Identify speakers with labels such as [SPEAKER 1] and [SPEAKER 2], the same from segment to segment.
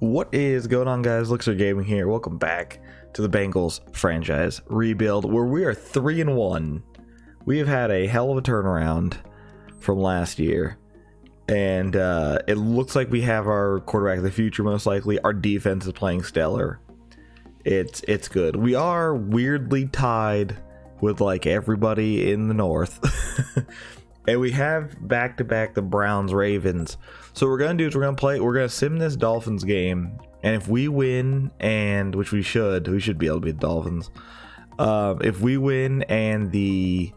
[SPEAKER 1] What is going on, guys? Lixer Gaming here. Welcome back to the Bengals franchise rebuild, where we are 3-1. We have had a hell of a turnaround from last year, and it looks like we have our quarterback of the future. Most likely, our defense is playing stellar. It's good. We are weirdly tied with like everybody in the North. And we have back-to-back the Browns Ravens. So what we're gonna do is we're gonna sim this Dolphins game, and if we win, and which we should be able to beat the Dolphins. If we win and the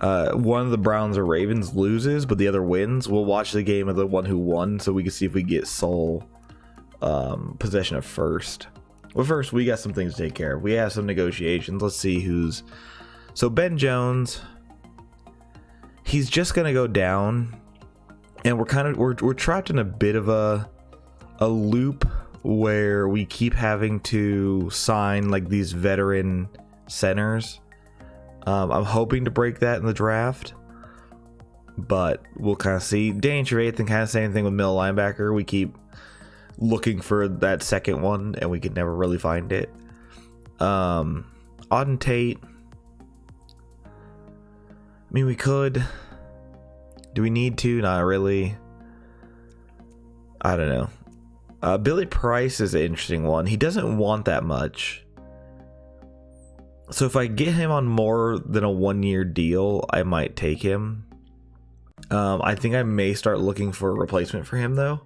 [SPEAKER 1] one of the Browns or Ravens loses but the other wins, we'll watch the game of the one who won so we can see if we get sole possession of first. But first, we got some things to take care of. We have some negotiations. Let's see who's... So Ben Jones, he's just gonna go down, and we're trapped in a bit of a loop where we keep having to sign like these veteran centers. I'm hoping to break that in the draft, but we'll kind of see. Danny Trevathan, kind of same thing with middle linebacker. We keep looking for that second one, and we can never really find it. Auden Tate, I mean, we could. Do we need to? Not really. I don't know. Billy Price is an interesting one. He doesn't want that much. So if I get him on more than a 1-year deal, I might take him. I think I may start looking for a replacement for him, though.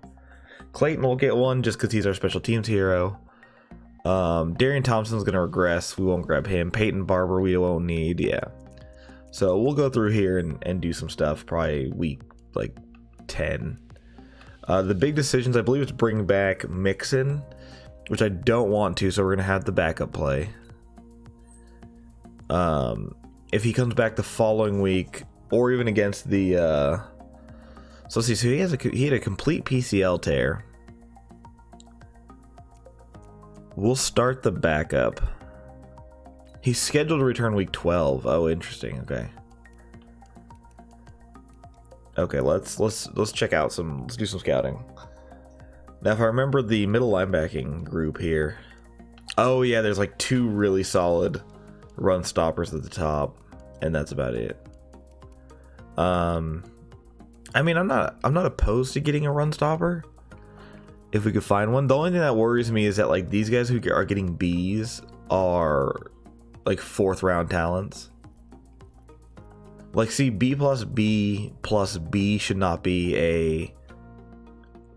[SPEAKER 1] Clayton will get one just because he's our special teams hero. Darian Thompson's going to regress. We won't grab him. Peyton Barber we won't need. Yeah. So we'll go through here and do some stuff probably week like 10. The big decisions, I believe, is bring back Mixon, which I don't want to, so we're going to have the backup play. If he comes back the following week, or even against the... So let's see, so he had a complete PCL tear. We'll start the backup. He's scheduled to return week 12. Oh, interesting. Okay, let's check out some. Let's do some scouting. Now, if I remember the middle linebacking group here. Oh yeah, there's like 2 really solid run stoppers at the top, and that's about it. I mean, I'm not opposed to getting a run stopper if we could find one. The only thing that worries me is that like these guys who are getting Bs are like 4th round talents. Like, see, B plus B plus B should not be a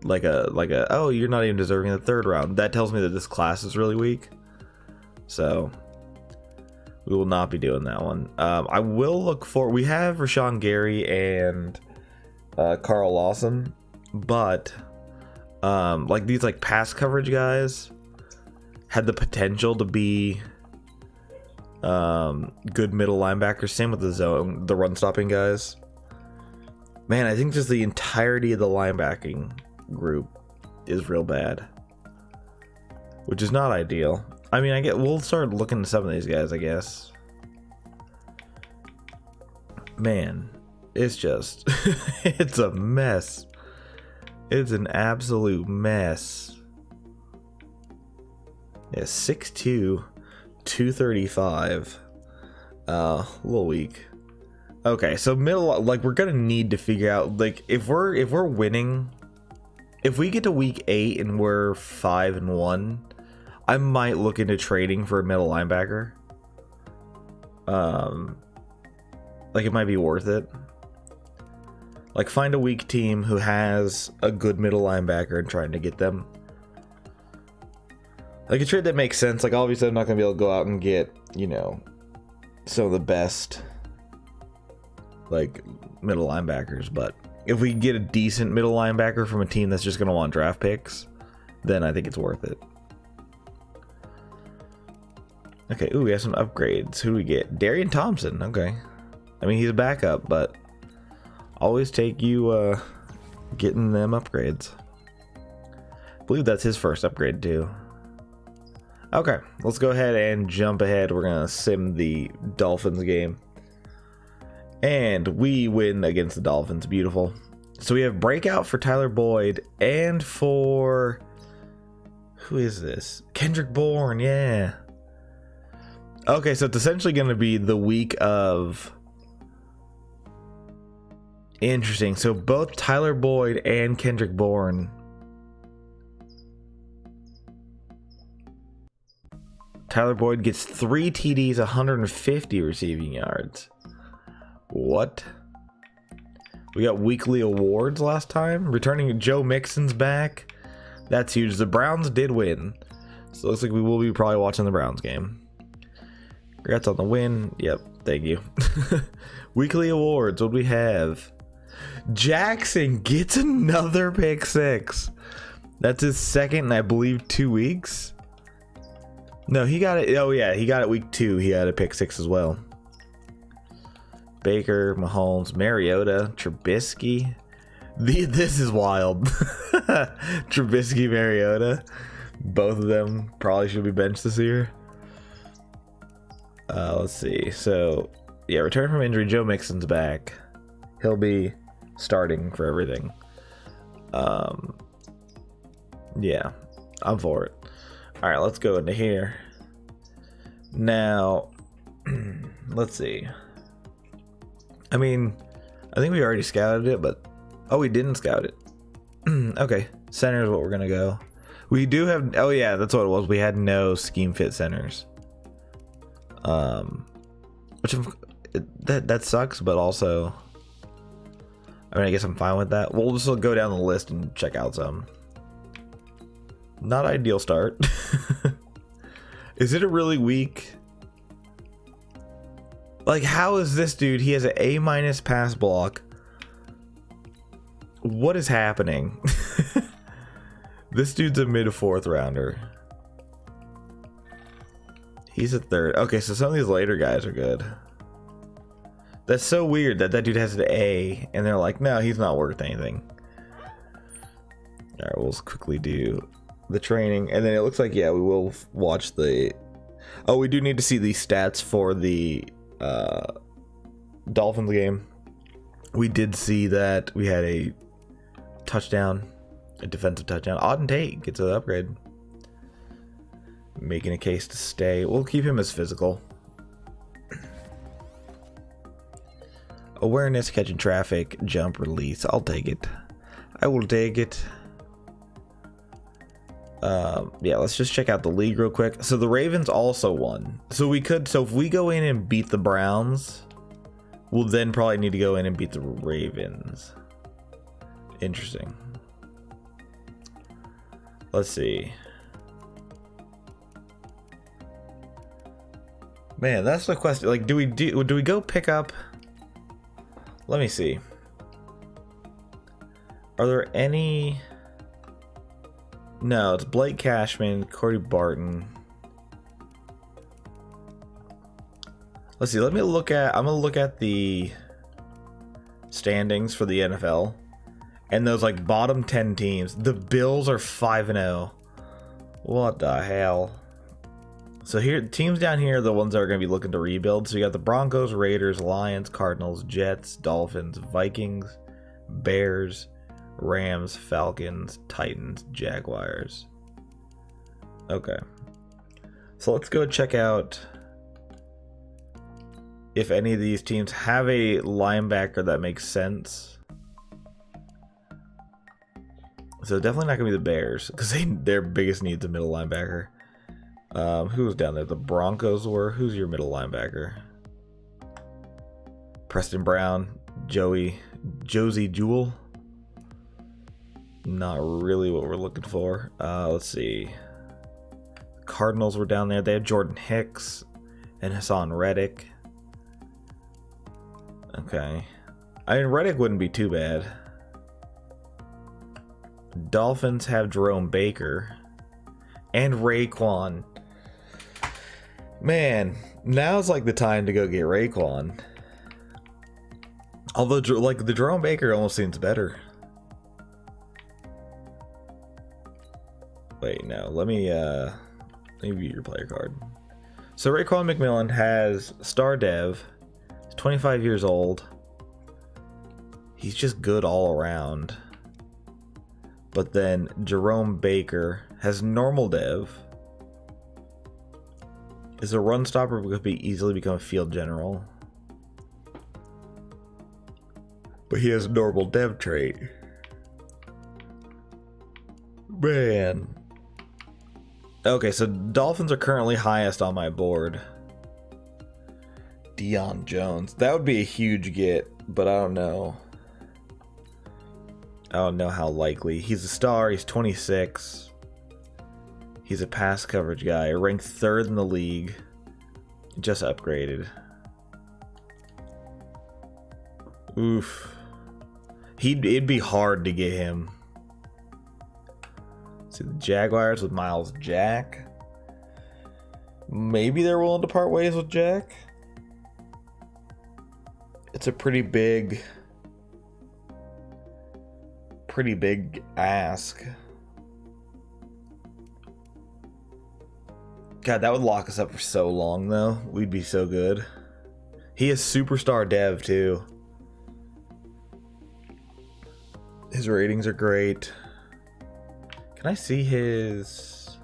[SPEAKER 1] oh, you're not even deserving the 3rd round. That tells me that this class is really weak. So we will not be doing that one. I will look for... We have Rashawn Gary and Carl Lawson, but like these like pass coverage guys had the potential to be good middle linebackers. Same with the run stopping guys. Man, I think just the entirety of the linebacking group is real bad, which is not ideal. I mean, we'll start looking at some of these guys, I guess. Man, it's just it's a mess. It's an absolute mess. Yeah, 6'2", 235. A little weak. Okay, so middle, like, we're gonna need to figure out, like, if we're winning, if we get to week 8 and we're 5-1, I might look into trading for a middle linebacker. Like, it might be worth it. Like, find a weak team who has a good middle linebacker and trying to get them. Like, a trade that makes sense. Like, obviously I'm not going to be able to go out and get, you know, some of the best, like, middle linebackers. But if we get a decent middle linebacker from a team that's just going to want draft picks, then I think it's worth it. Okay, ooh, we have some upgrades. Who do we get? Darian Thompson. Okay. I mean, he's a backup, but always take you getting them upgrades. I believe that's his first upgrade, too. Okay, let's go ahead and jump ahead. We're going to sim the Dolphins game. And we win against the Dolphins. Beautiful. So we have breakout for Tyler Boyd and for Who is this? Kendrick Bourne, yeah. Okay, so it's essentially going to be the week of... Interesting. So both Tyler Boyd and Kendrick Bourne. Tyler Boyd gets 3 TDs, 150 receiving yards. What? We got weekly awards last time. Returning Joe Mixon's back. That's huge. The Browns did win. So it looks like we will be probably watching the Browns game. Congrats on the win. Yep, thank you. Weekly awards. What do we have? Jackson gets another pick 6. That's his second in, I believe, 2 weeks. No, he got it. Oh, yeah, he got it week 2. He had a pick 6 as well. Baker, Mahomes, Mariota, Trubisky. This is wild. Trubisky, Mariota. Both of them probably should be benched this year. Let's see. So, yeah, return from injury. Joe Mixon's back. He'll be starting for everything. Yeah, I'm for it. All right, let's go into here. Now, let's see. I mean, I think we already scouted it, but... Oh, we didn't scout it. Okay, center is what we're going to go. We do have... Oh, yeah, that's what it was. We had no scheme fit centers. Which that sucks, but also, I mean, I guess I'm fine with that. We'll just go down the list and check out some. Not ideal start. Is it a really weak? Like, how is this dude? He has an A- pass block. What is happening? This dude's a mid 4th rounder. He's a 3rd. Okay, so some of these later guys are good. That's so weird that dude has an A, and they're like, no, he's not worth anything. All right, we'll quickly do the training, and then it looks like, yeah, we will watch the... Oh, we do need to see the stats for the Dolphins game. We did see that we had a touchdown, a defensive touchdown. Auden Tate gets an upgrade. Making a case to stay. We'll keep him as physical. Awareness, catching traffic, jump, release. I'll take it. I will take it. Yeah, let's just check out the league real quick. So the Ravens also won. So if we go in and beat the Browns, we'll then probably need to go in and beat the Ravens. Interesting. Let's see. Man, that's the question. Like, do we go pick up? Let me see. Are there any? No, it's Blake Cashman, Corey Barton. Let's see. I'm gonna look at the standings for the NFL, and those like bottom 10 teams. The Bills are 5-0. What the hell? So here, teams down here are the ones that are going to be looking to rebuild. So you got the Broncos, Raiders, Lions, Cardinals, Jets, Dolphins, Vikings, Bears, Rams, Falcons, Titans, Jaguars. Okay. So let's go check out if any of these teams have a linebacker that makes sense. So definitely not going to be the Bears, because their biggest need's a middle linebacker. Who was down there? The Broncos were. Who's your middle linebacker? Preston Brown, Josie Jewell. Not really what we're looking for. Let's see. Cardinals were down there. They have Jordan Hicks and Hassan Reddick. Okay. I mean, Reddick wouldn't be too bad. Dolphins have Jerome Baker and Raekwon. Man, now's like the time to go get Raekwon. Although, like, the Jerome Baker almost seems better. Wait, no. Let me view your player card. So Raekwon McMillan has star dev. He's 25 years old. He's just good all around. But then Jerome Baker has normal dev, is a run stopper, but could be easily become a field general. But he has normal dev trait. Man. Okay, so Dolphins are currently highest on my board. Deion Jones. That would be a huge get, but I don't know. I don't know how likely. He's a star. He's 26. He's a pass coverage guy. Ranked 3rd in the league. Just upgraded. Oof. It'd be hard to get him. See the Jaguars with Miles Jack. Maybe they're willing to part ways with Jack. It's a pretty big ask. God, that would lock us up for so long though. We'd be so good. He is superstar dev too. His ratings are great. Can I see his...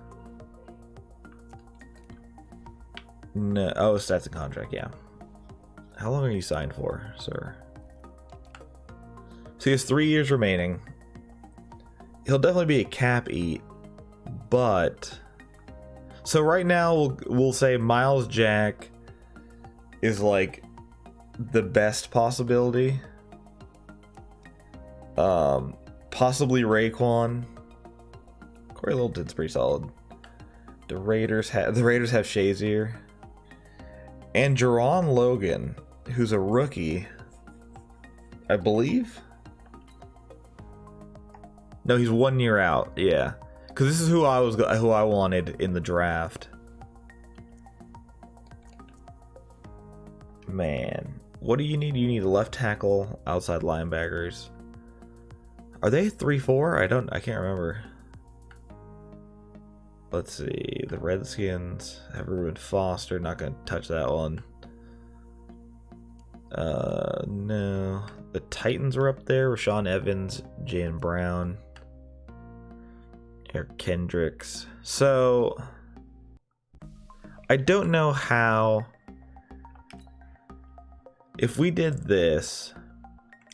[SPEAKER 1] No. Oh, stats and contract, yeah. How long are you signed for, sir? So he has 3 years remaining. He'll definitely be a cap eat, but... So right now, we'll say Miles Jack is like the best possibility. Possibly Raekwon. Corey Littleton's pretty solid. The Raiders have Shazier. And Jerron Logan, who's a rookie, I believe. No, he's 1 year out. Yeah, because this is who I wanted in the draft. Man, what do you need? You need a left tackle, outside linebackers. Are they 3-4? I can't remember. Let's see. The Redskins have Reuben Foster. Not going to touch that one. No. The Titans were up there. Rashawn Evans, Jaylen Brown, Eric Kendricks. So, I don't know how... If we did this,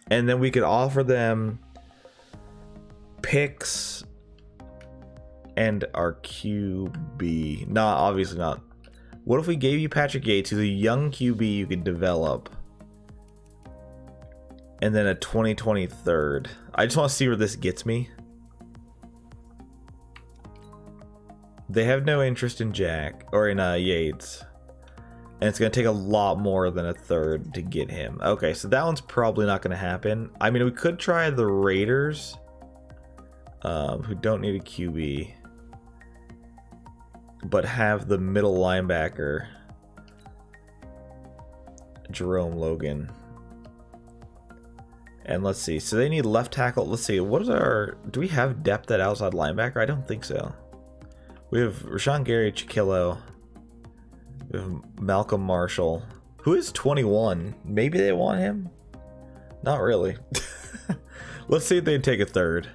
[SPEAKER 1] and then we could offer them picks and our QB. Nah, obviously not. What if we gave you Patrick Yates, who's a young QB you could develop, and then a 2020 third? I just want to see where this gets me. They have no interest in Jack or in Yates, and it's going to take a lot more than a third to get him. Okay, so that one's probably not going to happen. I mean, we could try the Raiders, who don't need a QB, but have the middle linebacker, Jerome Logan. And let's see. So they need left tackle. Let's see. What is our... Do we have depth at outside linebacker? I don't think so. We have Rashawn Gary, Chiquillo. We have Malcolm Marshall, who is 21. Maybe they want him? Not really. Let's see if they take a third.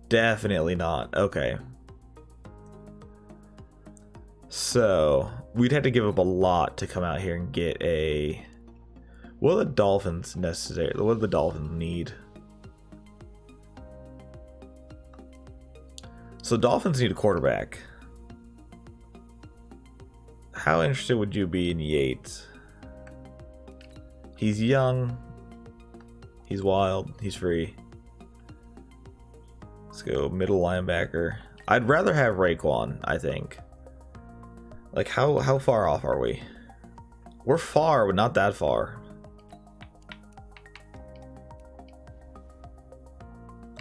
[SPEAKER 1] Definitely not. Okay. So, we'd have to give up a lot to come out here and get a... What are the Dolphins necessary? What do the Dolphins need? So, Dolphins need a quarterback. How interested would you be in Yates? He's young. He's wild. He's free. Let's go middle linebacker. I'd rather have Raekwon, I think. Like, how far off are we? We're far, but not that far.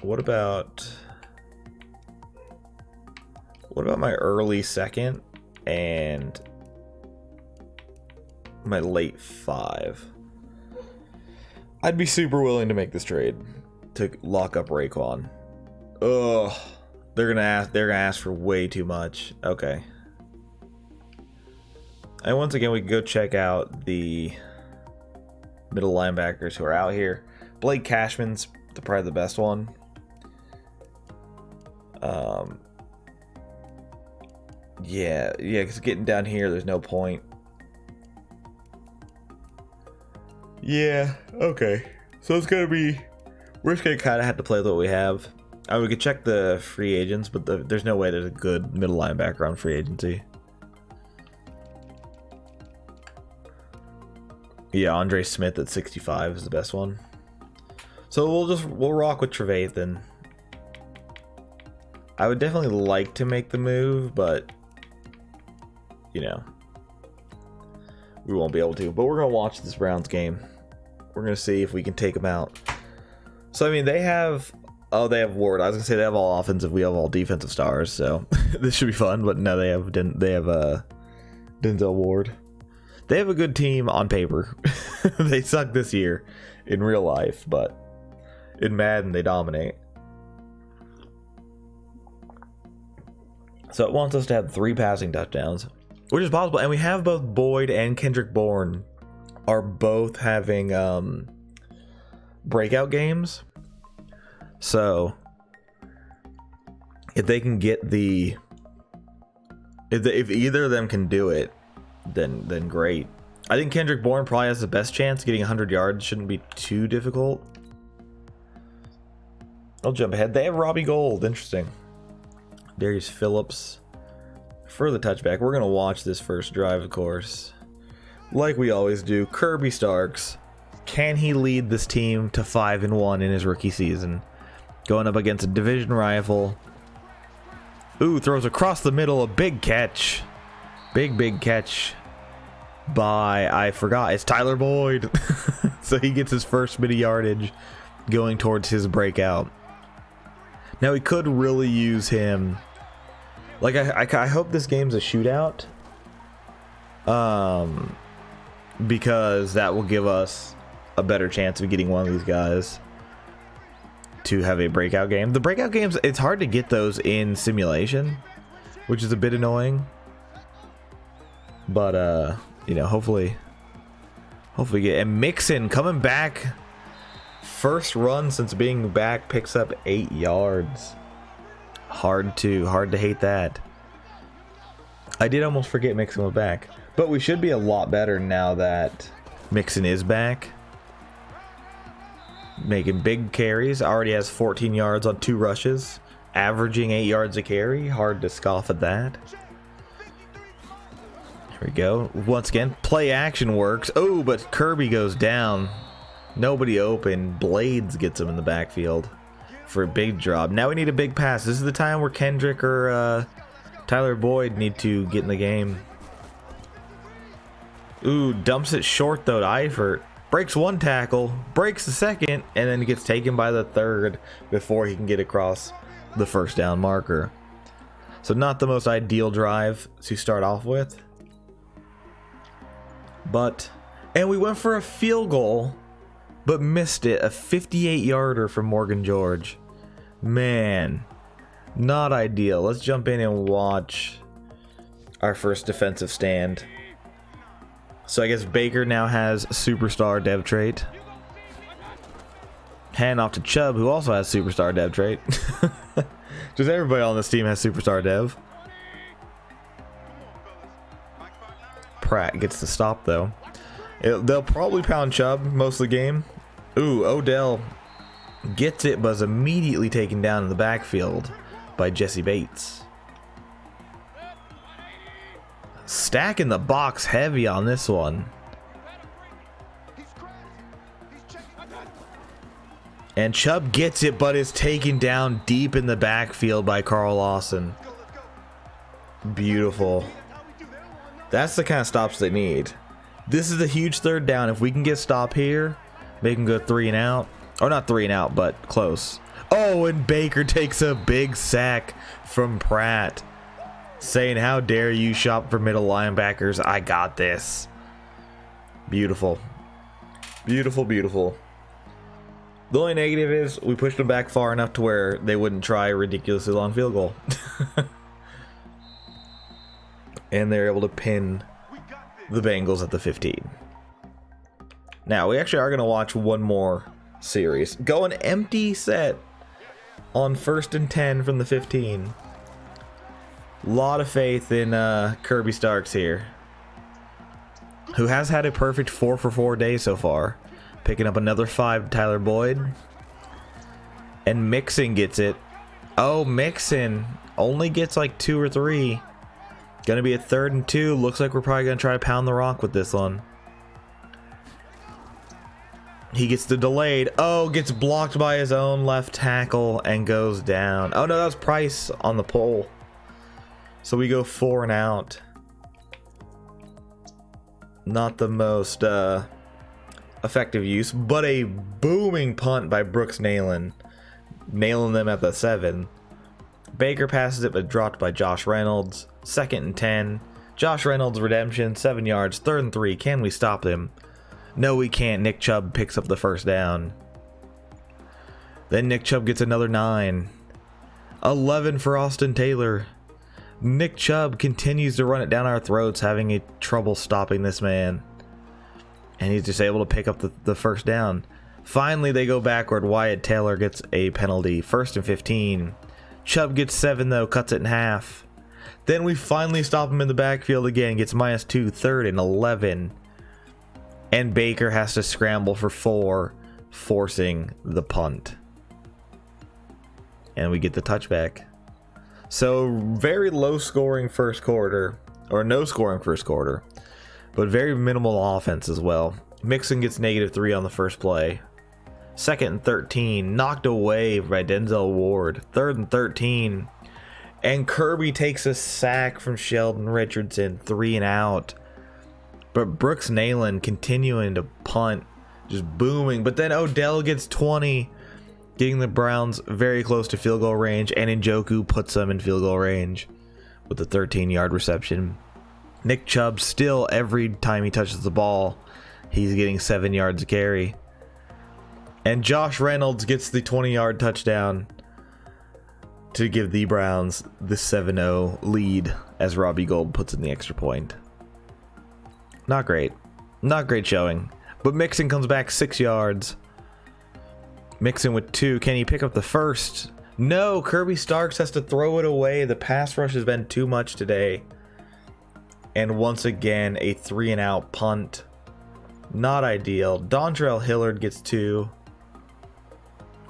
[SPEAKER 1] What about my early second and my late 5? I'd be super willing to make this trade to lock up Raekwon. Ugh, they're gonna ask for way too much. Okay. And once again, we can go check out the middle linebackers who are out here. Blake Cashman's probably the best one. Yeah, because getting down here, there's no point. Yeah, okay. So it's gonna be... We're just gonna kind of have to play with what we have. We could check the free agents, but there's no way there's a good middle linebacker on free agency. Yeah, Andre Smith at 65 is the best one. So we'll rock with Trevathan. I would definitely like to make the move, but you know, we won't be able to. But we're gonna watch this Browns game. We're gonna see if we can take them out. So I mean, they have Ward. I was gonna say they have all offensive. We have all defensive stars. So this should be fun. But no, they have Denzel Ward. They have a good team on paper. They suck this year in real life, but in Madden they dominate. So it wants us to have 3 passing touchdowns, which is possible. And we have both Boyd and Kendrick Bourne are both having breakout games. So if they can get if either of them can do it, then great. I think Kendrick Bourne probably has the best chance. Getting 100 yards shouldn't be too difficult. I'll jump ahead. They have Robbie Gould. Interesting. Darius Phillips for the touchback. We're going to watch this first drive, of course. Like we always do. Kirby Starks. Can he lead this team to 5-1 in his rookie season? Going up against a division rival. Ooh, throws across the middle. A big catch. Big catch by, I forgot, it's Tyler Boyd. So he gets his first bit of yardage going towards his breakout. Now we could really use him. Like I hope this game's a shootout. Because that will give us a better chance of getting one of these guys to have a breakout game. The breakout games, it's hard to get those in simulation, which is a bit annoying. But you know, hopefully get. And Mixon coming back, first run since being back, picks up 8 yards. Hard to hate that. I did almost forget Mixon was back, but we should be a lot better now that Mixon is back. Making big carries. Already has 14 yards on 2 rushes, averaging 8 yards a carry. Hard to scoff at that. Here we go. Once again, play action works. Oh, but Kirby goes down. Nobody open. Blades gets him in the backfield for a big drop. Now we need a big pass. This is the time where Kendrick or Tyler Boyd need to get in the game. Ooh, dumps it short though to Eifert. Breaks 1 tackle, breaks the second, and then gets taken by the 3rd before he can get across the first down marker. So not the most ideal drive to start off with. And we went for a field goal, but missed it. A 58-yarder from Morgan George. Man, not ideal. Let's jump in and watch our first defensive stand. So I guess Baker now has superstar dev trait. Hand off to Chubb, who also has superstar dev trait. Just everybody on this team has superstar dev. Pratt gets the stop though. They'll probably pound Chubb most of the game. Ooh, Odell gets it, but is immediately taken down in the backfield by Jesse Bates. Stacking the box heavy on this one. And Chubb gets it, but is taken down deep in the backfield by Carl Lawson. Beautiful. That's the kind of stops they need. This is a huge 3rd down. If we can get stop here, make them go 3 and out. Or not 3 and out, but close. Oh, and Baker takes a big sack from Pratt, saying, "How dare you shop for middle linebackers? I got this." Beautiful. Beautiful, beautiful. The only negative is we pushed them back far enough to where they wouldn't try a ridiculously long field goal. And they're able to pin the Bengals at the 15. Now, we actually are going to watch one more series. Go an empty set on 1st and 10 from the 15. Lot of faith in Kirby Starks here, who has had a perfect 4 for 4 day so far. Picking up another 5 to Tyler Boyd. And Mixon gets it. Oh, Mixon only gets like 2 or 3. Gonna be a 3rd and 2. Looks like we're probably gonna try to pound the rock with this one. He gets the delayed. Oh, gets blocked by his own left tackle and goes down. Oh no, that was Price on the pole. So we go 4 and out. Not the most effective use, but a booming punt by Brooks nailing them at the 7. Baker passes it, but dropped by Josh Reynolds. 2nd and 10. Josh Reynolds redemption, 7 yards. 3rd and 3. Can we stop him? No, we can't. Nick Chubb picks up the first down. Then Nick Chubb gets another 9. 11 for Austin Taylor. Nick Chubb continues to run it down our throats, having a trouble stopping this man. And he's just able to pick up the first down. Finally, they go backward. Wyatt Taylor gets a penalty. 1st and 15. Chubb gets 7, though. Cuts it in half. Then we finally stop him in the backfield again. Gets -2. 3rd and 11. And Baker has to scramble for 4, forcing the punt. And we get the touchback. So very low scoring first quarter, or no scoring first quarter, but very minimal offense as well. Mixon gets -3 on the first play. 2nd and 13, knocked away by Denzel Ward. 3rd and 13, and Kirby takes a sack from Sheldon Richardson. 3 and out. But Brooks nailing, continuing to punt, just booming. But then Odell gets 20, getting the Browns very close to field goal range, and Njoku puts them in field goal range with a 13-yard reception. Nick Chubb still, every time he touches the ball, he's getting 7 yards a carry. And Josh Reynolds gets the 20-yard touchdown to give the Browns the 7-0 lead as Robbie Gould puts in the extra point. Not great. Not great showing. But Mixon comes back 6 yards. Mixon with 2. Can he pick up the first? No, Kirby Starks has to throw it away. The pass rush has been too much today. And once again, a 3 and out punt. Not ideal. Dontrell Hillard gets 2.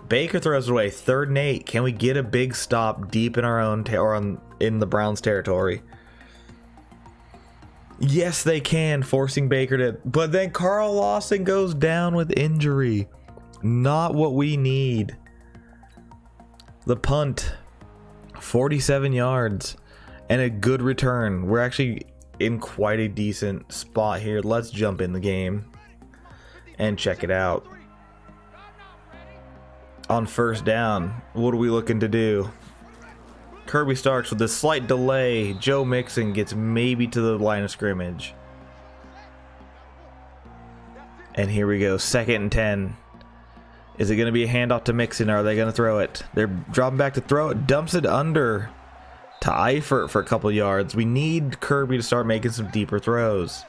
[SPEAKER 1] Baker throws it away. 3rd and 8. Can we get a big stop deep in our own in the Browns territory? Yes, they can, forcing Baker to... But then Carl Lawson goes down with injury. Not what we need. The punt, 47 yards, and a good return. We're actually in quite a decent spot here. Let's jump in the game and check it out. On 1st down, what are we looking to do? Kirby Starks with a slight delay. Joe Mixon gets maybe to the line of scrimmage. And here we go. 2nd and 10. Is it going to be a handoff to Mixon, or are they going to throw it? They're dropping back to throw it. Dumps it under to Eifert for a couple yards. We need Kirby to start making some deeper throws.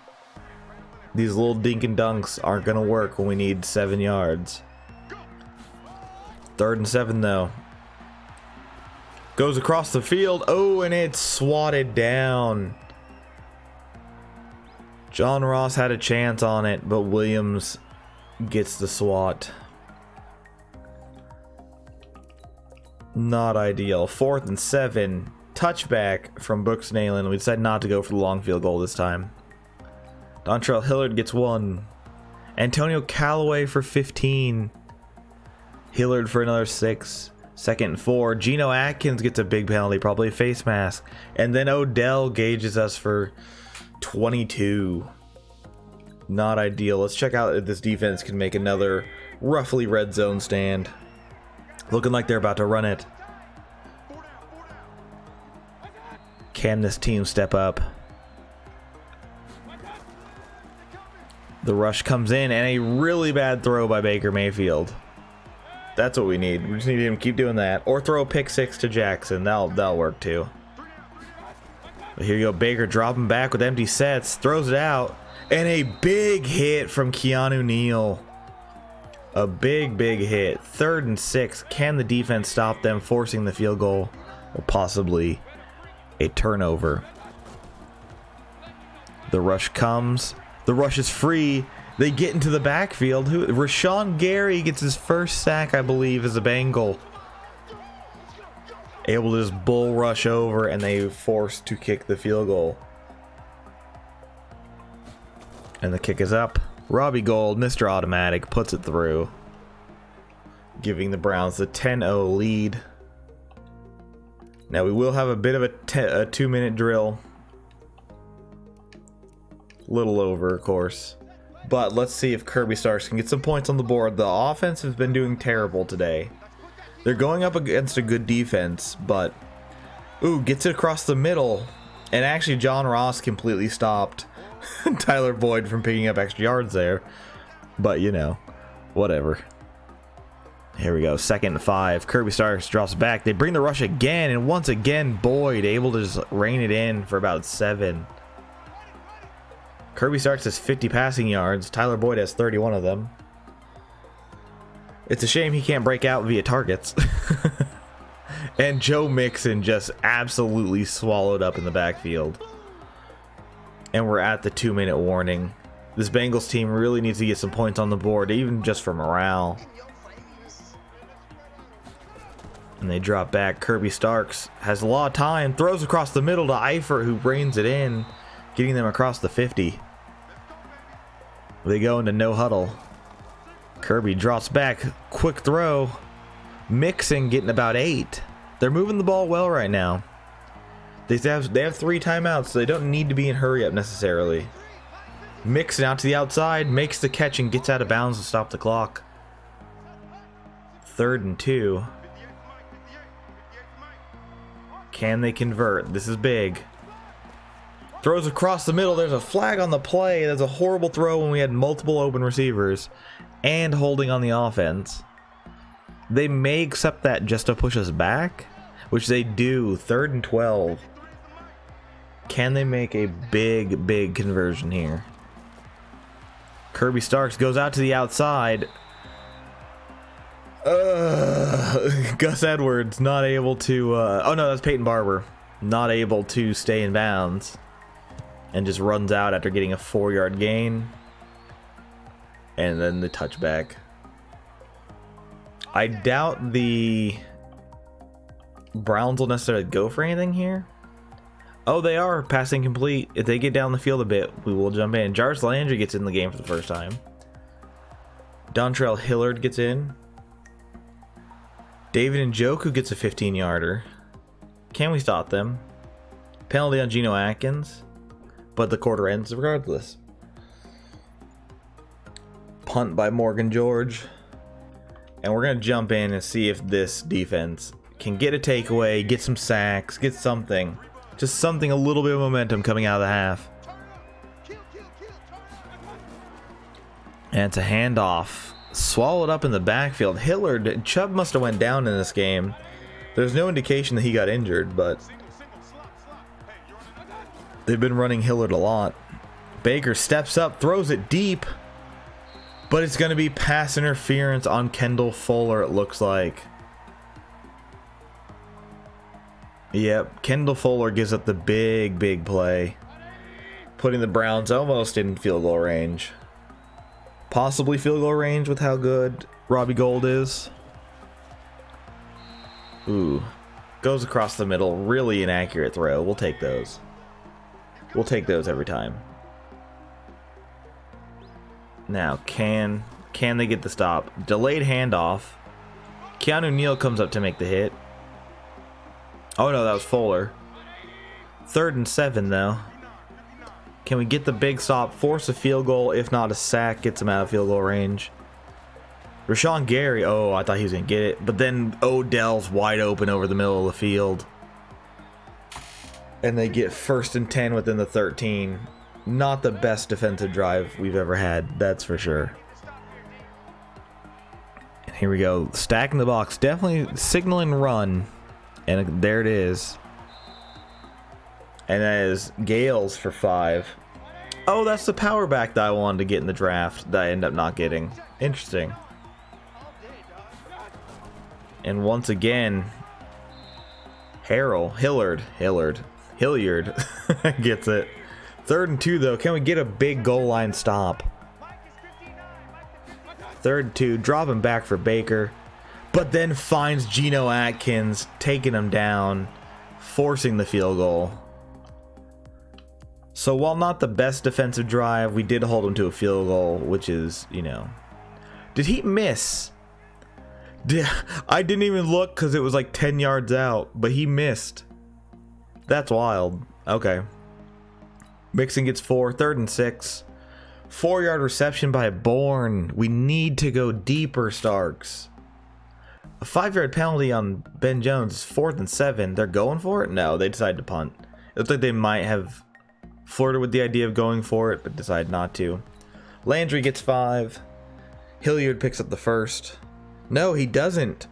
[SPEAKER 1] These little dink and dunks aren't going to work when we need 7 yards. 3rd and 7, though. Goes across the field. Oh, and it's swatted down. John Ross had a chance on it, but Williams gets the swat. Not ideal. 4th and 7. Touchback from Brooks nailing. We decided not to go for the long field goal this time. Dontrell Hillard gets 1. Antonio Callaway for 15. Hillard for another 6. 2nd and 4. Geno Atkins gets a big penalty, probably a face mask. And then Odell gauges us for 22. Not ideal. Let's check out if this defense can make another roughly red zone stand. Looking like they're about to run it. Can this team step up? The rush comes in, and a really bad throw by Baker Mayfield. That's what we need. We just need him to keep doing that. Or throw a pick 6 to Jackson. That'll work too. But here you go. Baker dropping back with empty sets. Throws it out. And a big hit from Keanu Neal. A big hit. 3rd and 6. Can the defense stop them forcing the field goal? Or possibly a turnover. The rush comes. The rush is free. They get into the backfield. Rashawn Gary gets his first sack, I believe, as a Bengal. Able to just bull rush over, and they forced to kick the field goal. And the kick is up. Robbie Gould, Mr. Automatic, puts it through, giving the Browns the 10-0 lead. Now we will have a bit of a 2-minute drill. Little over, of course. But let's see if Kirby Starks can get some points on the board. The offense has been doing terrible today. They're going up against a good defense, but... Ooh, gets it across the middle. And actually, John Ross completely stopped Tyler Boyd from picking up extra yards there. But, you know, whatever. Here we go, 2nd and 5. Kirby Starks drops back. They bring the rush again, and once again, Boyd able to just rein it in for about 7. Kirby Starks has 50 passing yards. Tyler Boyd has 31 of them. It's a shame he can't break out via targets. And Joe Mixon just absolutely swallowed up in the backfield. And we're at the 2-minute warning. This Bengals team really needs to get some points on the board, even just for morale. And they drop back. Kirby Starks has a lot of time. Throws across the middle to Eifert, who reins it in, getting them across the 50. They go into no huddle. Kirby drops back. Quick throw. Mixon getting about 8. They're moving the ball well right now. They have 3 timeouts, so they don't need to be in hurry up necessarily. Mixon out to the outside, makes the catch and gets out of bounds to stop the clock. 3rd and 2. Can they convert? This is big. Throws across the middle. There's a flag on the play. That's a horrible throw when we had multiple open receivers and holding on the offense. They may accept that just to push us back, which they do. 3rd and 12. Can they make a big conversion here? Kirby Starks goes out to the outside. Gus Edwards not able to oh no, that's Peyton Barber, not able to stay in bounds and just runs out after getting a 4-yard gain, and then the touchback. I doubt the Browns will necessarily go for anything here. Oh, they are passing complete. If they get down the field a bit, we will jump in. Jarvis Landry gets in the game for the first time. Dontrell Hillard gets in. David Njoku gets a 15-yarder. Can we stop them? Penalty on Geno Atkins, but the quarter ends regardless. Punt by Morgan George. And we're going to jump in and see if this defense can get a takeaway, get some sacks, get something. Just something, a little bit of momentum coming out of the half. And it's a handoff. Swallowed up in the backfield. Hillard, Chubb must have went down in this game. There's no indication that he got injured, but they've been running Hillard a lot. Baker steps up, throws it deep, but it's going to be pass interference on Kendall Fuller, it looks like. Yep, Kendall Fuller gives up the big play, putting the Browns almost in field goal range. Possibly field goal range with how good Robbie Gould is. Ooh. Goes across the middle. Really inaccurate throw. We'll take those. We'll take those every time. Now, can they get the stop? Delayed handoff. Keanu Neal comes up to make the hit. Oh no, that was Fuller. 3rd and 7 though. Can we get the big stop, force a field goal, if not a sack, gets him out of field goal range? Rashawn Gary, oh, I thought he was going to get it. But then Odell's wide open over the middle of the field. And they get 1st and 10 within the 13. Not the best defensive drive we've ever had, that's for sure. And here we go, stacking the box, definitely signaling run. And there it is. And that is Gales for 5. Oh, that's the power back that I wanted to get in the draft that I ended up not getting. Interesting. And once again, Hillard. Hilliard gets it. 3rd and 2 though. Can we get a big goal line stop? 3rd and 2, dropping back for Baker, but then finds Geno Atkins, taking him down, forcing the field goal. So while not the best defensive drive, we did hold him to a field goal, which is, you know. Did he miss? I didn't even look because it was like 10 yards out, but he missed. That's wild. Okay. Mixon gets 4, 3rd and 6. 4-yard reception by Bourne. We need to go deeper, Starks. A 5-yard penalty on Ben Jones is 4th and 7. They're going for it? No, they decided to punt. It looked like they might have flirted with the idea of going for it, but decided not to. Landry gets 5. Hilliard picks up the first. No, he doesn't.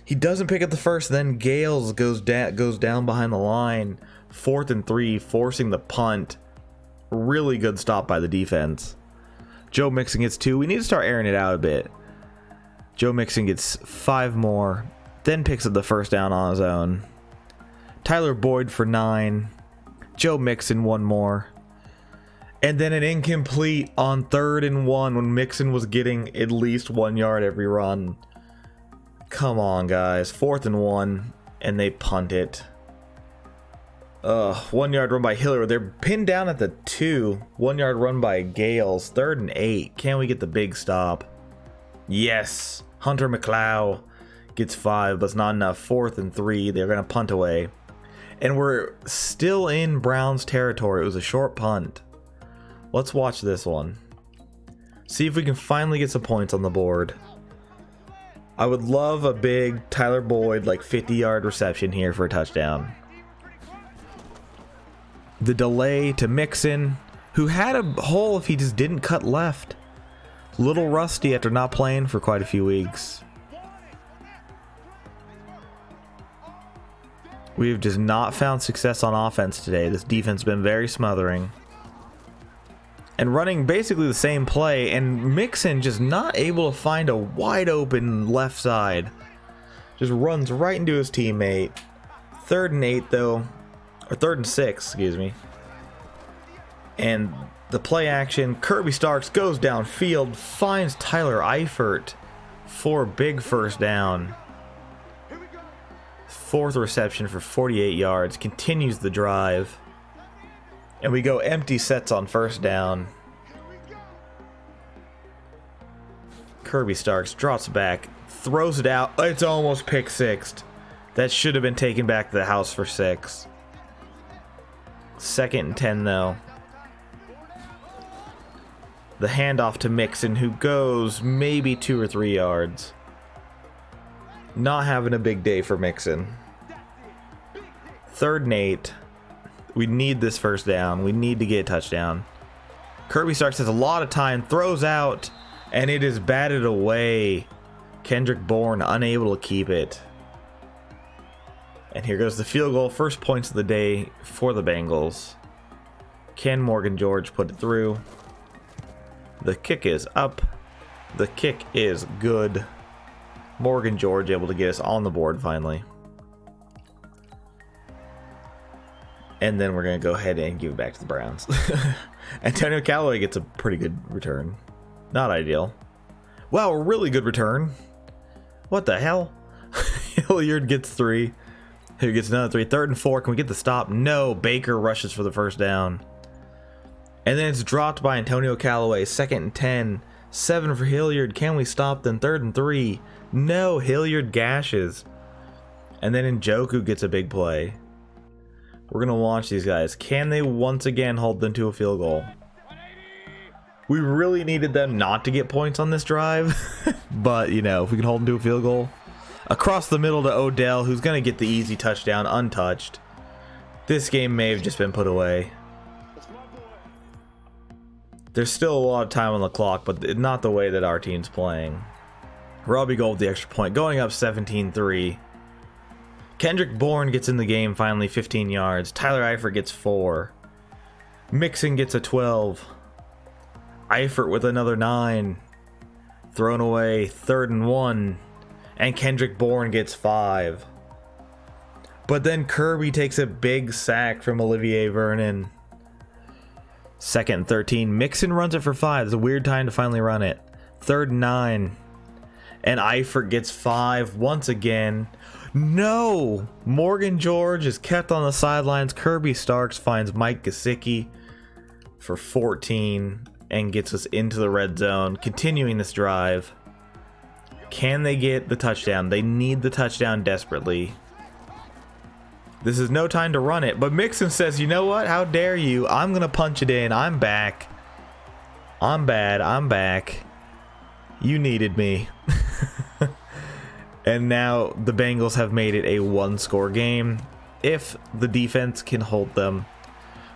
[SPEAKER 1] He doesn't pick up the first. Then Gales goes down behind the line. 4th and 3, forcing the punt. Really good stop by the defense. Joe Mixon gets 2. We need to start airing it out a bit. Joe Mixon gets 5 more. Then picks up the first down on his own. Tyler Boyd for 9. Joe Mixon 1 more. And then an incomplete on 3rd and 1 when Mixon was getting at least 1 yard every run. Come on, guys. 4th and 1. And they punt it. 1 yard run by Hilliard. They're pinned down at the 2. 1 yard run by Gales. 3rd and 8. Can we get the big stop? Yes. Hunter McLeod gets 5, but it's not enough. 4th and 3. They're going to punt away. And we're still in Browns territory. It was a short punt. Let's watch this one. See if we can finally get some points on the board. I would love a big Tyler Boyd, like 50-yard reception here for a touchdown. The delay to Mixon, who had a hole if he just didn't cut left. Little rusty after not playing for quite a few weeks. We've just not found success on offense today. This defense has been very smothering. And running basically the same play, and Mixon just not able to find a wide open left side. Just runs right into his teammate. 3rd and 8 though. Or 3rd and 6, excuse me. And the play action, Kirby Starks goes downfield, finds Tyler Eifert for a big first down. 4th reception for 48 yards, continues the drive. And we go empty sets on first down. Kirby Starks drops back, throws it out. It's almost pick sixed. That should have been taken back to the house for 6. 2nd and 10 though. The handoff to Mixon, who goes maybe 2 or 3 yards. Not having a big day for Mixon. 3rd and 8. We need this first down. We need to get a touchdown. Kirby Starks has a lot of time, throws out, and it is batted away. Kendrick Bourne unable to keep it. And here goes the field goal. First points of the day for the Bengals. Can Morgan George put it through? The kick is up. The kick is good. Morgan George able to get us on the board finally. And then we're going to go ahead and give it back to the Browns. Antonio Callaway gets a pretty good return. Not ideal. Wow, a really good return. What the hell? Hilliard gets 3. Who gets another 3? 3rd and 4. Can we get the stop? No. Baker rushes for the first down. And then it's dropped by Antonio Callaway. 2nd and 10. 7 for Hilliard. Can we stop? Then 3rd and 3. No. Hilliard gashes. And then Njoku gets a big play. We're going to launch these guys. Can they once again hold them to a field goal? We really needed them not to get points on this drive. But, you know, if we can hold them to a field goal. Across the middle to Odell, who's going to get the easy touchdown untouched. This game may have just been put away. There's still a lot of time on the clock, but not the way that our team's playing. Robbie Gold with the extra point, going up 17-3. Kendrick Bourne gets in the game finally, 15 yards. Tyler Eifert gets 4. Mixon gets a 12. Eifert with another 9. Thrown away, 3rd and 1. And Kendrick Bourne gets 5. But then Kirby takes a big sack from Olivier Vernon. 2nd and 13. Mixon runs it for 5. It's a weird time to finally run it. 3rd and 9. And Eifert gets 5 once again. No! Morgan George is kept on the sidelines. Kirby Starks finds Mike Gesicki for 14 and gets us into the red zone. Continuing this drive. Can they get the touchdown? They need the touchdown desperately. This is no time to run it. But Mixon says, you know what? How dare you? I'm going to punch it in. I'm back. I'm bad. I'm back. You needed me. And now the Bengals have made it a 1-score game. If the defense can hold them.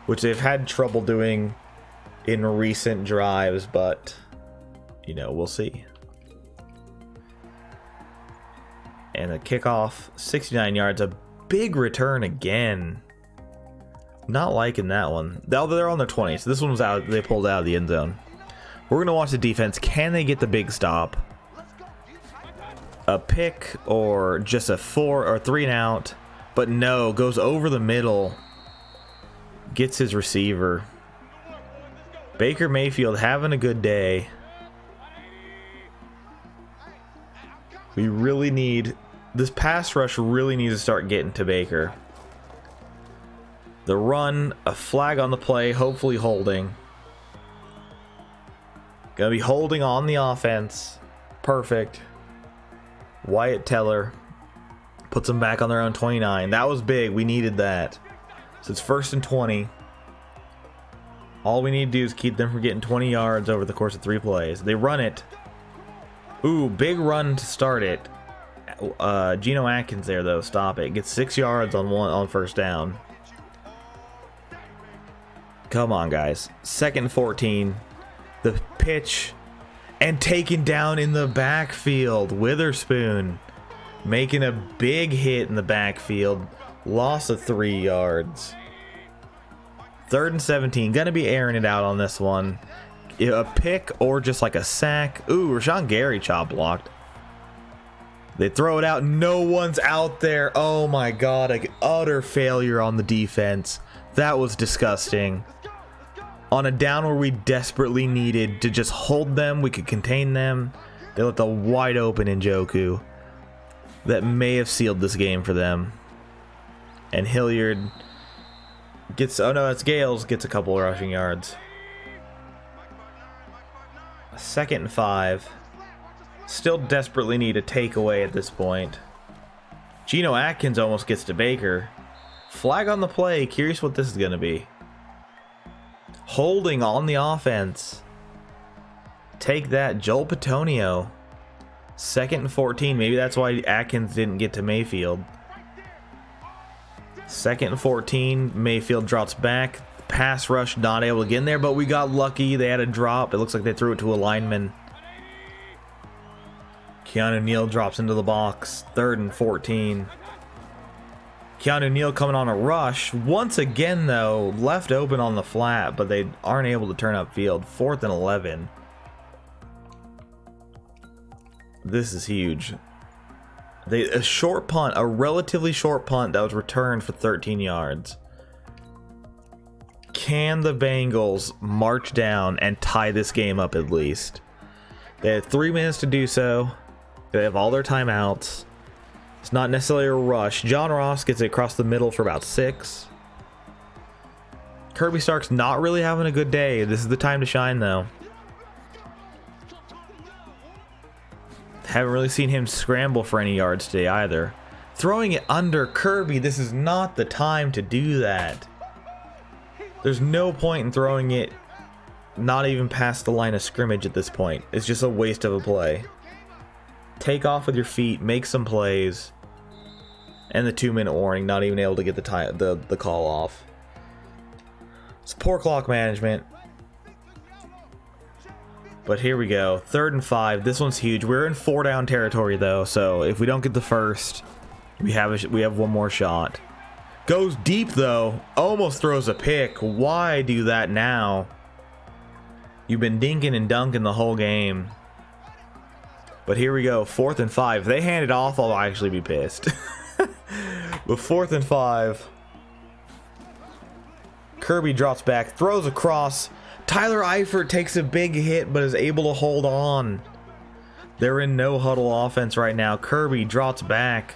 [SPEAKER 1] Which they've had trouble doing in recent drives. But, you know, we'll see. And a kickoff. 69 yards. A big return again. Not liking that one. They're on their 20, so this one was out. They pulled out of the end zone. We're gonna watch the defense. Can they get the big stop? A pick or just a 4 or 3 and out? But no, goes over the middle. Gets his receiver. Baker Mayfield having a good day. We really need... This pass rush really needs to start getting to Baker. The run, a flag on the play, hopefully holding. Gonna be holding on the offense. Perfect. Wyatt Teller puts them back on their own 29. That was big. We needed that. So it's 1st and 20. All we need to do is keep them from getting 20 yards over the course of 3 plays. They run it. Ooh, big run to start it. Geno Atkins there though. Stop it. Gets 6 yards on 1st down. Come on, guys. 2nd and 14. The pitch and taken down in the backfield. Witherspoon making a big hit in the backfield. Loss of 3 yards. 3rd and 17. Gonna be airing it out on this one. A pick or just like a sack. Ooh, Rashawn Gary chop blocked. They throw it out. No one's out there. Oh my god. An utter failure on the defense. That was disgusting. On a down where we desperately needed to just hold them. We could contain them. They let the wide open Njoku. That may have sealed this game for them. And Hilliard gets... Oh no, that's Gales. Gets a couple of rushing yards. 2nd and 5. Still desperately need a takeaway at this point. Geno Atkins almost gets to Baker. Flag on the play. Curious what this is going to be. Holding on the offense. Take that. Joel Petonio. 2nd and 14. Maybe that's why Atkins didn't get to Mayfield. 2nd and 14. Mayfield drops back. Pass rush not able to get in there, but we got lucky. They had a drop. It looks like they threw it to a lineman. Keanu Neal drops into the box. 3rd and 14. Keanu Neal coming on a rush. Once again, though, left open on the flat, but they aren't able to turn upfield. 4th and 11. This is huge. A short punt, a relatively short punt that was returned for 13 yards. Can the Bengals march down and tie this game up at least? They had 3 minutes to do so. They have all their timeouts. It's not necessarily a rush. John Ross gets it across the middle for about 6. Kirby Stark's not really having a good day. This is the time to shine, though. Haven't really seen him scramble for any yards today either. Throwing it under Kirby, this is not the time to do that. There's no point in throwing it not even past the line of scrimmage at this point. It's just a waste of a play. Take off with your feet, make some plays. And the 2-minute warning, not even able to get the call off. It's poor clock management. But here we go. 3rd and 5. This one's huge. We're in 4-down territory though, so if we don't get the first, we have one more shot. Goes deep though. Almost throws a pick. Why do that now? You've been dinking and dunking the whole game. But here we go. 4th and 5. If they hand it off, I'll actually be pissed. With 4th and 5. Kirby drops back, throws across. Tyler Eifert takes a big hit, but is able to hold on. They're in no huddle offense right now. Kirby drops back.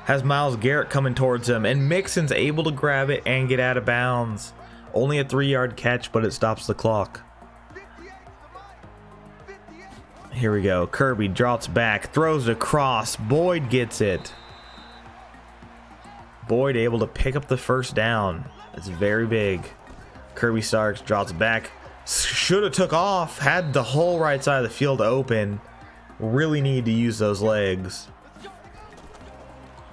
[SPEAKER 1] Has Myles Garrett coming towards him, and Mixon's able to grab it and get out of bounds. Only a 3-yard catch, but it stops the clock. Here we go. Kirby drops back, throws it across. Boyd gets it. Boyd able to pick up the first down. It's very big. Kirby Starks drops back. Should have took off. Had the whole right side of the field open. Really need to use those legs.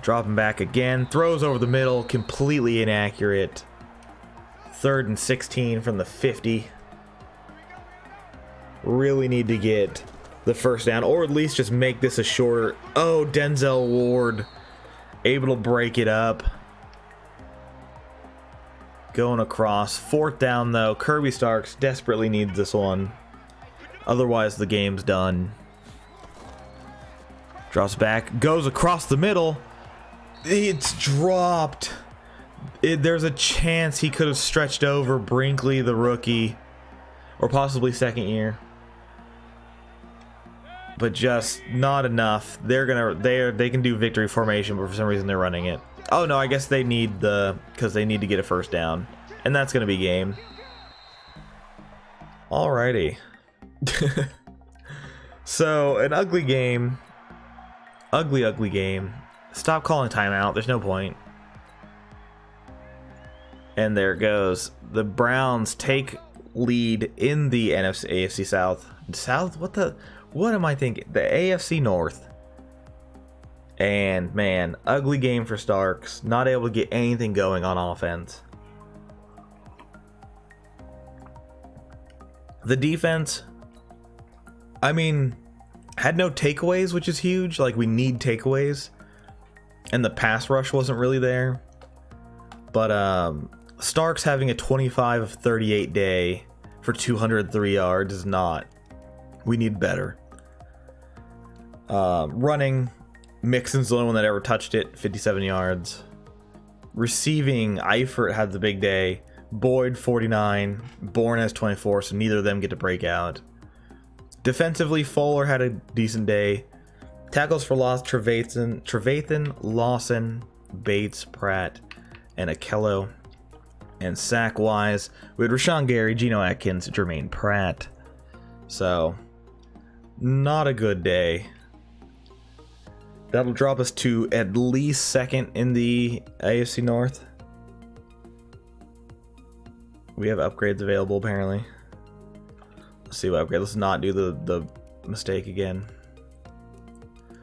[SPEAKER 1] Dropping back again. Throws over the middle. Completely inaccurate. 3rd and 16 from the 50. Really need to get the first down, or at least just make this a shorter. Oh, Denzel Ward able to break it up. Going across. 4th down though. Kirby Starks desperately needs this one. Otherwise the game's done. Drops back. Goes across the middle. It's dropped. There's a chance he could have stretched over Brinkley, the rookie, or possibly 2nd year, but just not enough. They can do victory formation, but for some reason they're running it. Oh no, I guess they need because they need to get a first down, and that's gonna be game. Alrighty. So an ugly game, ugly game. Stop calling timeout. There's no point. And there it goes. The Browns take lead in the AFC South. What am I thinking? The AFC North. And man, ugly game for Starks. Not able to get anything going on offense. The defense, I mean, had no takeaways, which is huge. Like, we need takeaways. And the pass rush wasn't really there. But Starks having a 25 of 38 day for 203 yards is not. We need better. Running, Mixon's the only one that ever touched it, 57 yards. Receiving, Eifert had the big day. Boyd 49, Bourne has 24, so neither of them get to break out. Defensively, Fuller had a decent day. Tackles for loss, Trevathan, Lawson, Bates, Pratt, and Akello. And sack-wise, we had Rashawn Gary, Geno Atkins, Jermaine Pratt. So, not a good day. That'll drop us to at least 2nd in the AFC North. We have upgrades available, apparently. Let's see what upgrade. Let's not do the mistake again.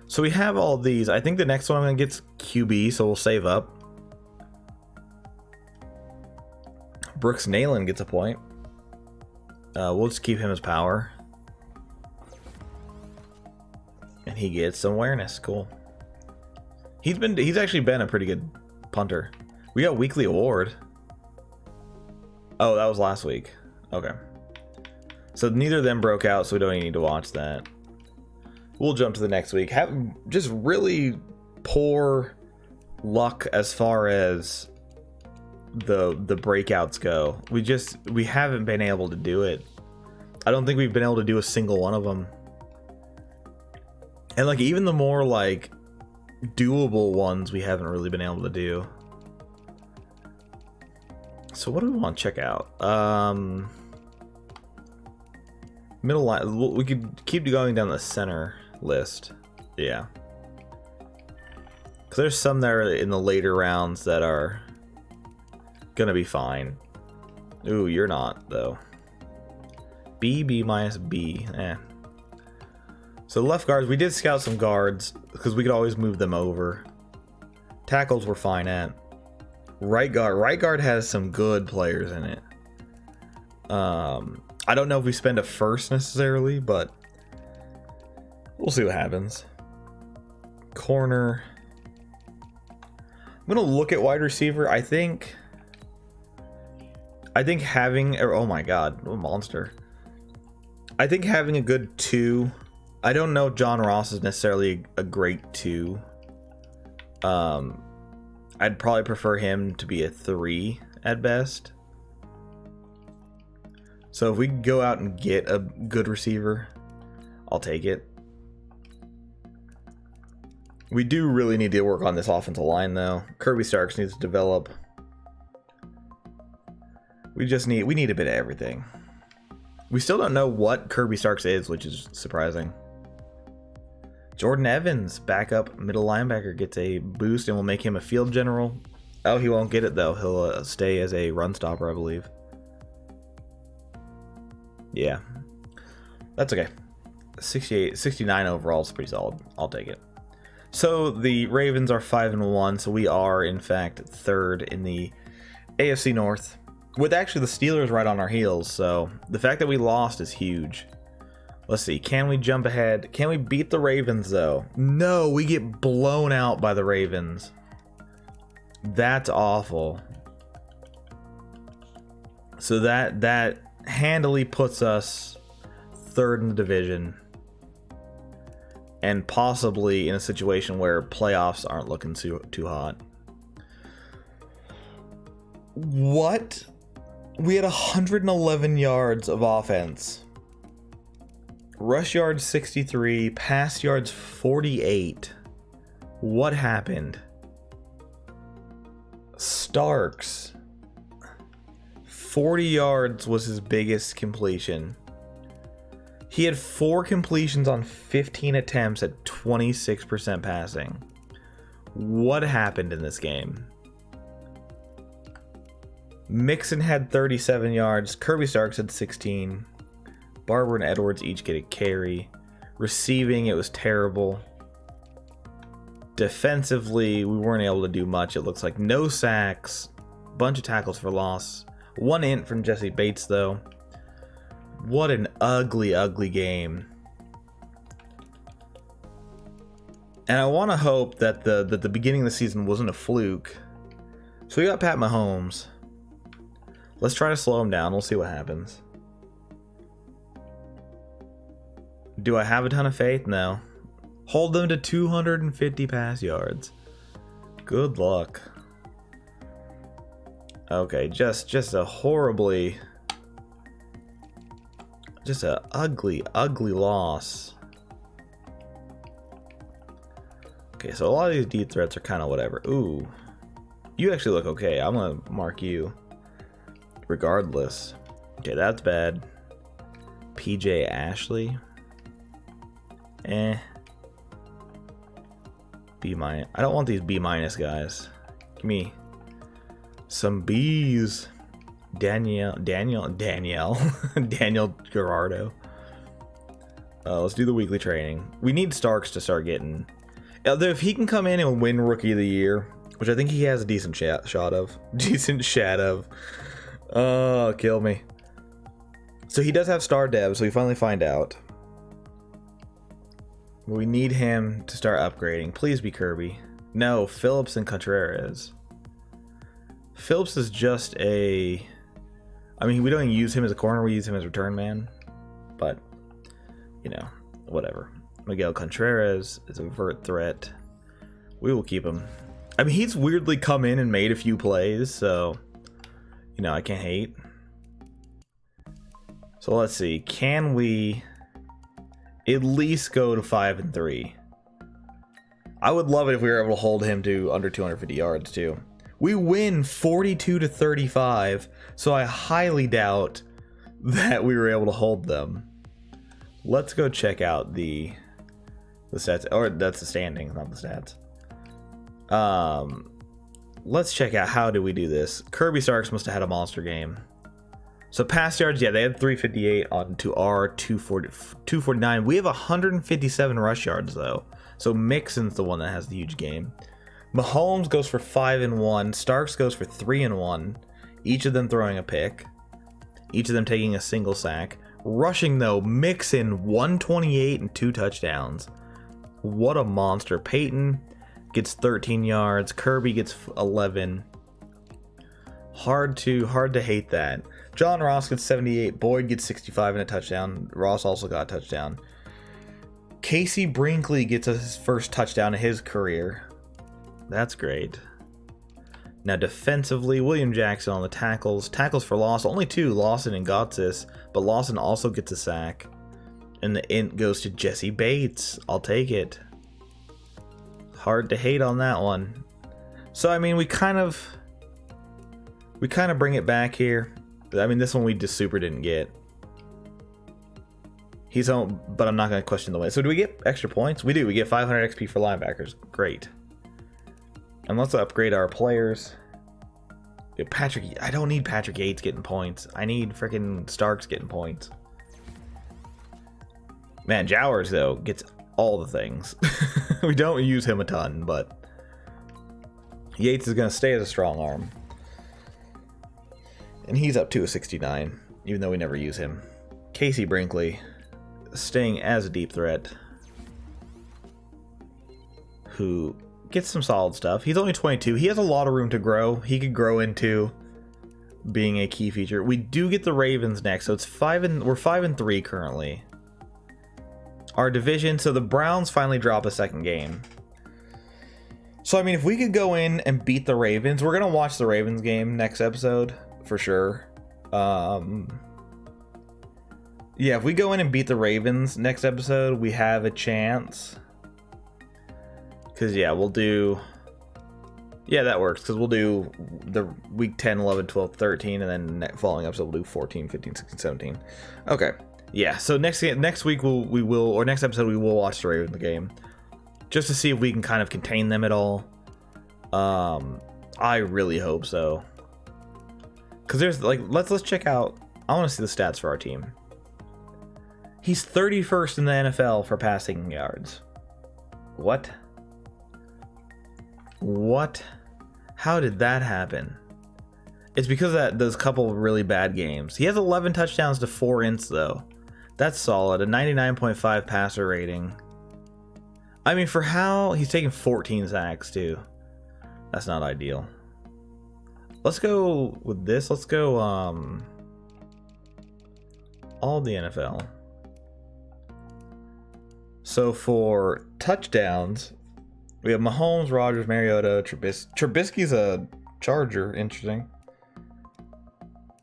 [SPEAKER 1] So we have all these. I think the next one I'm going to get QB, so we'll save up. Brooks Nayland gets a point. We'll just keep him as power. And he gets some awareness. Cool. He's actually been a pretty good punter. We got weekly award. Oh, that was last week. Okay. So neither of them broke out, so we don't even need to watch that. We'll jump to the next week. Have just really poor luck as far as the breakouts go. We haven't been able to do it. I don't think we've been able to do a single one of them. And like even the more like doable ones, we haven't really been able to do. So what do we want to check out? Middle line. We could keep going down the center list. Yeah. Because there's some that are in the later rounds that are gonna be fine. Ooh, you're not though. B minus B. So left guards, we did scout some guards because we could always move them over. Tackles we're fine at. Right guard has some good players in it. I don't know if we spend a first necessarily, but we'll see what happens. Corner. I'm gonna look at wide receiver. I think having, oh my god, what a monster. I think having a good 2. I don't know if John Ross is necessarily a great 2. I'd probably prefer him to be a 3 at best. So if we can go out and get a good receiver, I'll take it. We do really need to work on this offensive line, though. Kirby Starks needs to develop. We need a bit of everything. We still don't know what Kirby Starks is, which is surprising. Jordan Evans, backup middle linebacker, gets a boost and will make him a field general. Oh, he won't get it, though. He'll stay as a run stopper, I believe. Yeah. That's okay. 69 overall is pretty solid. I'll take it. So the Ravens are 5-1, so we are, in fact, 3rd in the AFC North, with actually the Steelers right on our heels. So the fact that we lost is huge. Let's see. Can we jump ahead? Can we beat the Ravens, though? No, we get blown out by the Ravens. That's awful. So that handily puts us 3rd in the division, and possibly in a situation where playoffs aren't looking too hot. What? We had 111 yards of offense. Rush yards 63, pass yards 48. What happened? Starks, 40 yards was his biggest completion. He had 4 completions on 15 attempts at 26% passing. What happened in this game? Mixon had 37 yards. Kirby Starks had 16. Barber and Edwards each get a carry. Receiving, it was terrible. Defensively, we weren't able to do much. It looks like no sacks. Bunch of tackles for loss. 1 int from Jesse Bates, though. What an ugly, ugly game. And I want to hope that the beginning of the season wasn't a fluke. So we got Pat Mahomes. Let's try to slow him down. We'll see what happens. Do I have a ton of faith? No. Hold them to 250 pass yards. Good luck. Okay, just a horribly... just a ugly, ugly loss. Okay, so a lot of these deep threats are kind of whatever. Ooh. You actually look okay. I'm going to mark you. Regardless. Okay, that's bad. PJ Ashley. B-. I don't want these B- guys. Give me some B's. Daniel Gerardo. Let's do the weekly training. We need Starks to start getting... If he can come in and win Rookie of the Year, which I think he has a decent shot of. Oh, kill me. So he does have star dev, so we finally find out. We need him to start upgrading. Please be Kirby. No, Phillips and Contreras. Phillips is just a... I mean, we don't use him as a corner, we use him as a return man. But, you know, whatever. Miguel Contreras is a vert threat. We will keep him. I mean, he's weirdly come in and made a few plays, so, you know, I can't hate. So let's see. Can we at least go to 5-3? I would love it if we were able to hold him to under 250 yards, too. We win 42-35, so I highly doubt that we were able to hold them. Let's go check out the stats, or that's the standings, not the stats. Let's check out how did we do this. Kirby Starks must have had a monster game. So pass yards, yeah, they had 358 on to our 249. We have 157 rush yards though. So Mixon's the one that has the huge game. Mahomes goes for 5-1. Starks goes for 3-1. Each of them throwing a pick. Each of them taking a single sack. Rushing though, Mixon 128 and 2 touchdowns. What a monster. Peyton gets 13 yards. Kirby gets 11. Hard to hate that. John Ross gets 78. Boyd gets 65 and a touchdown. Ross also got a touchdown. Casey Brinkley gets his first touchdown in his career. That's great. Now defensively, William Jackson on the tackles. Tackles for loss, only 2, Lawson and Gotsis, but Lawson also gets a sack. And the int goes to Jesse Bates. I'll take it. Hard to hate on that one. So I mean, we kind of bring it back here. I mean, this one we just super didn't get. He's home, but I'm not going to question the way. So do we get extra points? We do. We get 500 XP for linebackers. Great. And let's upgrade our players. Patrick, I don't need Patrick Yates getting points. I need freaking Starks getting points. Man, Jowers, though, gets all the things. We don't use him a ton, but Yates is going to stay as a strong arm. And he's up to a 69, even though we never use him. Casey Brinkley, staying as a deep threat, who gets some solid stuff. He's only 22. He has a lot of room to grow. He could grow into being a key feature. We do get the Ravens next, so it's we're 5-3 currently. Our division, so the Browns finally drop a second game. So I mean, if we could go in and beat the Ravens, we're gonna watch the Ravens game next episode for sure. Yeah, if we go in and beat the Ravens next episode, we have a chance. Because, yeah, we'll do... Yeah, that works. Because we'll do the week 10, 11, 12, 13. And then following episode, we'll do 14, 15, 16, 17. Okay. Yeah, so next week, or next episode, we will watch the Ravens game. Just to see if we can kind of contain them at all. I really hope so. Because there's, like, let's check out... I want to see the stats for our team. He's 31st in the NFL for passing yards. What? What? How did that happen? It's because of those couple of really bad games. He has 11 touchdowns to 4 ints, though. That's solid. A 99.5 passer rating. I mean, for how... He's taking 14 sacks, too. That's not ideal. Let's go with this. Let's go, all the NFL. So for touchdowns, we have Mahomes, Rodgers, Mariota, Trubisky's a Charger. Interesting.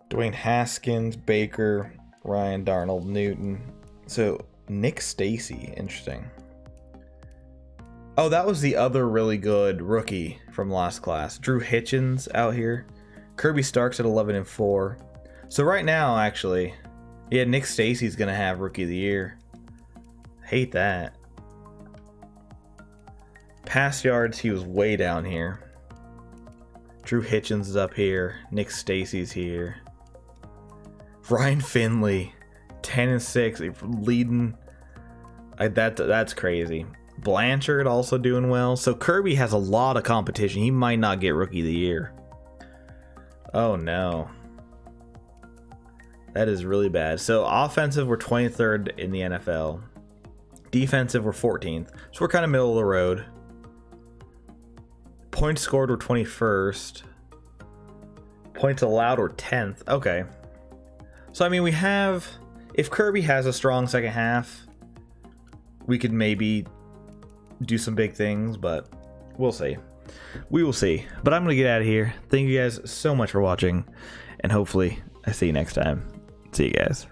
[SPEAKER 1] Dwayne Haskins, Baker, Ryan Darnold, Newton. So Nick Stacy. Interesting. Oh, that was the other really good rookie from last class. Drew Hitchens out here. Kirby Starks at 11-4. So right now, actually, yeah, Nick Stacy's going to have Rookie of the Year. Hate that. Pass yards, he was way down here. Drew Hitchens is up here. Nick Stacy's here. Ryan Finley, 10-6, leading. That's crazy. Blanchard also doing well. So Kirby has a lot of competition. He might not get Rookie of the Year. Oh no. That is really bad. So offensive, we're 23rd in the NFL. Defensive, we're 14th. So we're kind of middle of the road. Points scored, we're 21st. Points allowed, we're 10th. Okay. So, I mean, we have... If Kirby has a strong second half, we could maybe do some big things, but we'll see. We will see. But I'm going to get out of here. Thank you guys so much for watching, and hopefully I see you next time. See you guys.